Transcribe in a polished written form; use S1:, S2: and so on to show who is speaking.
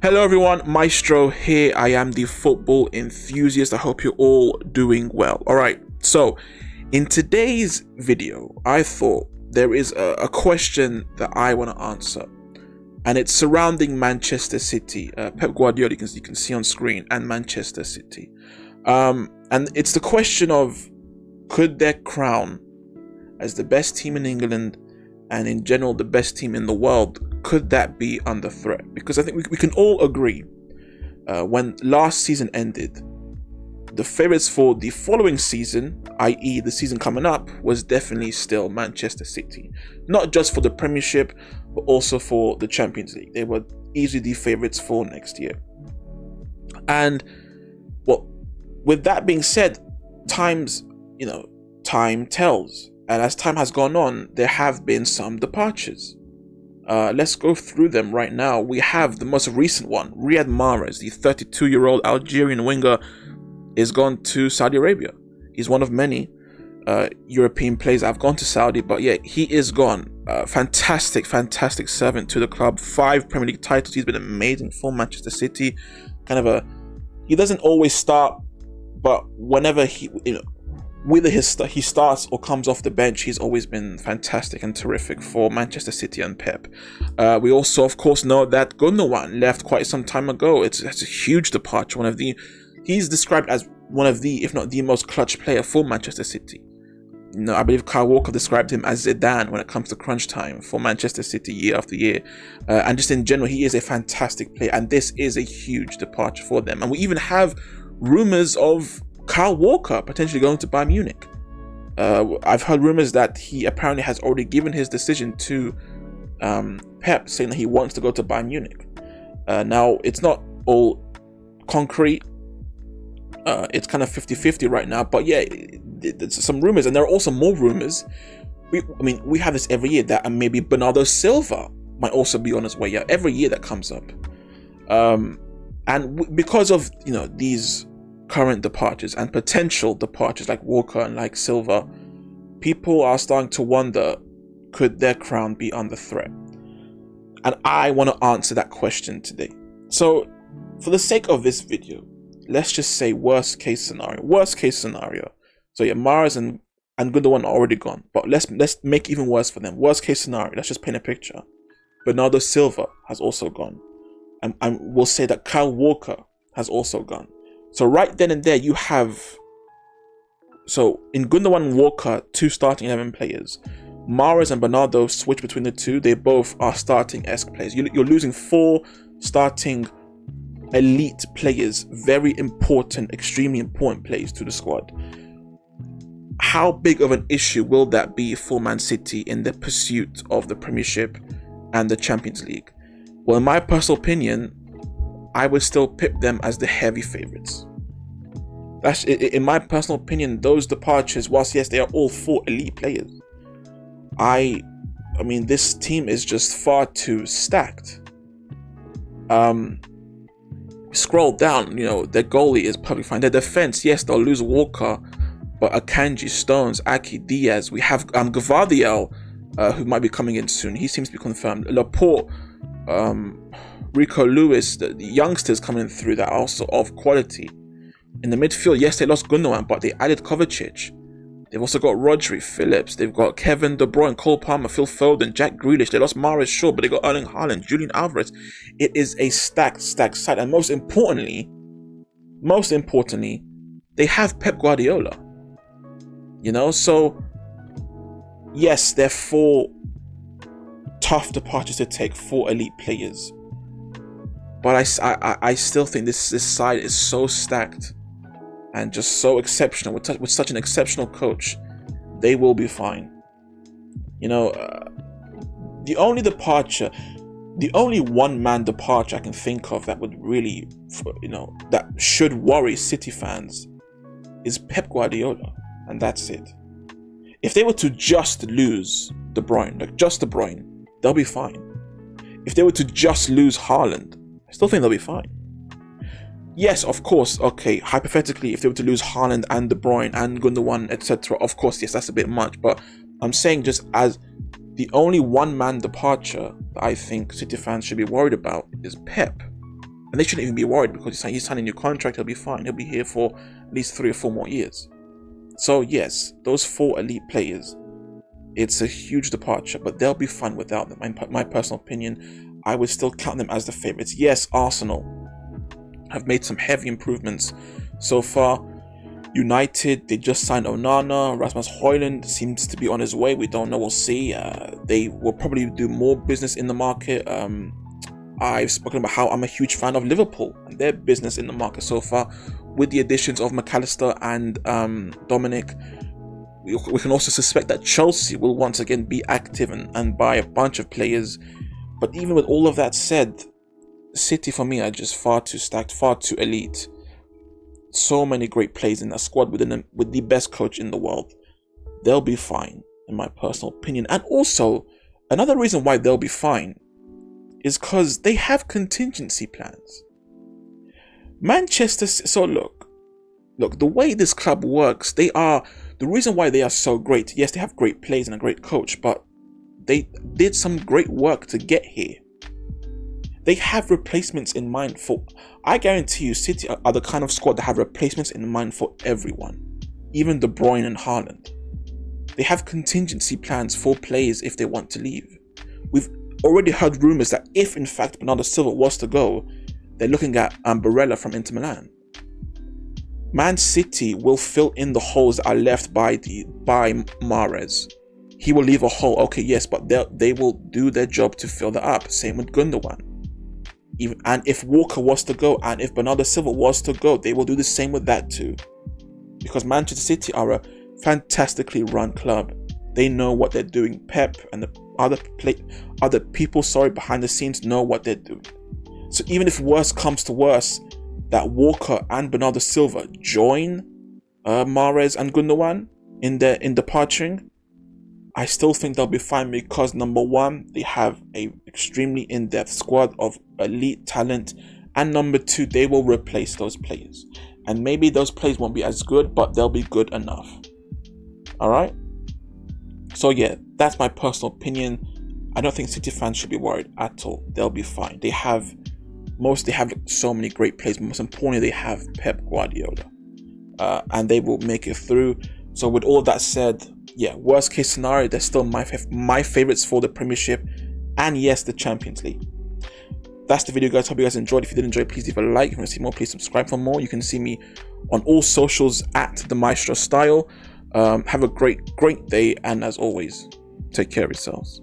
S1: Hello everyone, Maestro here. I am the football enthusiast. I hope you're all doing well. Alright, so in today's video, I thought there is a question that I want to answer. And it's surrounding Manchester City. Pep Guardiola, you can see on screen, and Manchester City. And it's the question of, could their crown as the best team in England and in general the best team in the world, could that be under threat? Because I think we can all agree when last season ended, the favourites for the following season, i.e. the season coming up, was definitely still Manchester City. Not just for the Premiership, but also for the Champions League. They were easily the favourites for next year. And well, with that being said, time tells. And as time has gone on, there have been some departures. Let's go through them right now. We have the most recent one. Riyad Mahrez, the 32-year-old Algerian winger, is gone to Saudi Arabia. He's one of many European players that have gone to Saudi, but yeah, he is gone. Fantastic servant to the club. 5 Premier League titles. He's been amazing for Manchester City. He doesn't always start, but whenever whether he starts or comes off the bench, he's always been fantastic and terrific for Manchester City and Pep. We also, of course, know that Gundogan left quite some time ago. It's a huge departure. He's described as one of the, if not the most clutch player for Manchester City. I believe Kyle Walker described him as Zidane when it comes to crunch time for Manchester City year after year. And just in general, he is a fantastic player, and this is a huge departure for them. And we even have rumours of Kyle Walker potentially going to Bayern Munich. I've heard rumors that he apparently has already given his decision to Pep, saying that he wants to go to Bayern Munich. Now, it's not all concrete. It's kind of 50-50 right now. But yeah, there's some rumors. And there are also more rumors. We have this every year that maybe Bernardo Silva might also be on his way. Yeah, every year that comes up. And because of, these current departures and potential departures like Walker and like Silva, people are starting to wonder, could their crown be under threat? And I want to answer that question today. So for the sake of this video, let's just say worst case scenario. So yeah, Mahrez and Gundogan are already gone, but let's make it even worse for them. Worst case scenario, let's just paint a picture. Bernardo Silva has also gone, and we'll say that Kyle Walker has also gone. So right then and there, you have, so in Gundogan and Walker, 2 starting 11 players. Mahrez and Bernardo switch between the two. They both are starting-esque players. You're losing 4 starting elite players, very important, extremely important players to the squad. How big of an issue will that be for Man City in the pursuit of the Premiership and the Champions League? Well, in my personal opinion, I would still pip them as the heavy favourites. That's, in my personal opinion, those departures, whilst yes, they are all 4 elite players, I mean, this team is just far too stacked. Scroll down, their goalie is perfectly fine. Their defence, yes, they'll lose Walker, but Akanji, Stones, Aki, Diaz. We have Gvardiol, who might be coming in soon. He seems to be confirmed. Laporte, Rico Lewis, the youngsters coming through that are also of quality. In the midfield, yes, they lost Gundogan, but they added Kovacic. They've also got Rodri, Phillips. They've got Kevin De Bruyne, Cole Palmer, Phil Foden, Jack Grealish. They lost Mahrez, sure, but they got Erling Haaland, Julian Alvarez. It is a stacked side. And most importantly, they have Pep Guardiola. So yes, they're 4 tough departures to take, 4 elite players. But I still think this side is so stacked and just so exceptional with such an exceptional coach. They will be fine. The only one-man departure I can think of that would really, that should worry City fans is Pep Guardiola, and that's it. If they were to just lose De Bruyne, they'll be fine. If they were to just lose Haaland, I still think they'll be fine. Yes, of course, okay, hypothetically, if they were to lose Haaland and De Bruyne and Gundogan, etc., of course, yes, that's a bit much, but I'm saying just as the only one-man departure that I think City fans should be worried about is Pep. And they shouldn't even be worried because he's signing a new contract. He'll be fine. He'll be here for at least 3 or 4 more years. So yes, those 4 elite players, it's a huge departure, but they'll be fine without them. In my personal opinion, I would still count them as the favourites. Yes, Arsenal have made some heavy improvements so far. United, they just signed Onana. Rasmus Højlund seems to be on his way. We don't know. We'll see. They will probably do more business in the market. I've spoken about how I'm a huge fan of Liverpool and their business in the market so far. With the additions of McAllister and Dominic, we can also suspect that Chelsea will once again be active and buy a bunch of players. But even with all of that said, City for me are just far too stacked, far too elite. So many great players in that squad with the best coach in the world. They'll be fine, in my personal opinion. And also, another reason why they'll be fine is because they have contingency plans. So look, the way this club works, the reason why they are so great, yes, they have great players and a great coach, but they did some great work to get here. They have replacements in mind for, I guarantee you, City are the kind of squad that have replacements in mind for everyone, even De Bruyne and Haaland. They have contingency plans for players if they want to leave. We've already heard rumours that if in fact Bernardo Silva was to go, they're looking at Barella from Inter Milan. Man City will fill in the holes that are left by Mahrez. He will leave a hole, okay, yes, but they will do their job to fill that up. Same with Gundogan. And if Walker was to go, and if Bernardo Silva was to go, they will do the same with that too. Because Manchester City are a fantastically run club. They know what they're doing. Pep and the other people behind the scenes know what they're doing. So even if worse comes to worse, that Walker and Bernardo Silva join Mahrez and Gundogan in departing, I still think they'll be fine because number one, they have a extremely in-depth squad of elite talent, and number two, they will replace those players. And maybe those players won't be as good, but they'll be good enough. Alright? So yeah, that's my personal opinion. I don't think City fans should be worried at all. They'll be fine. They have so many great players. Most importantly, they have Pep Guardiola. And they will make it through. So with all that said, yeah, worst case scenario, they're still my favorites for the Premiership and yes, the Champions League. That's the video, guys. Hope you guys enjoyed. If you did enjoy, please leave a like. If you want to see more, please subscribe for more. You can see me on all socials at The Maestro Style. Have a great day, and as always, take care of yourselves.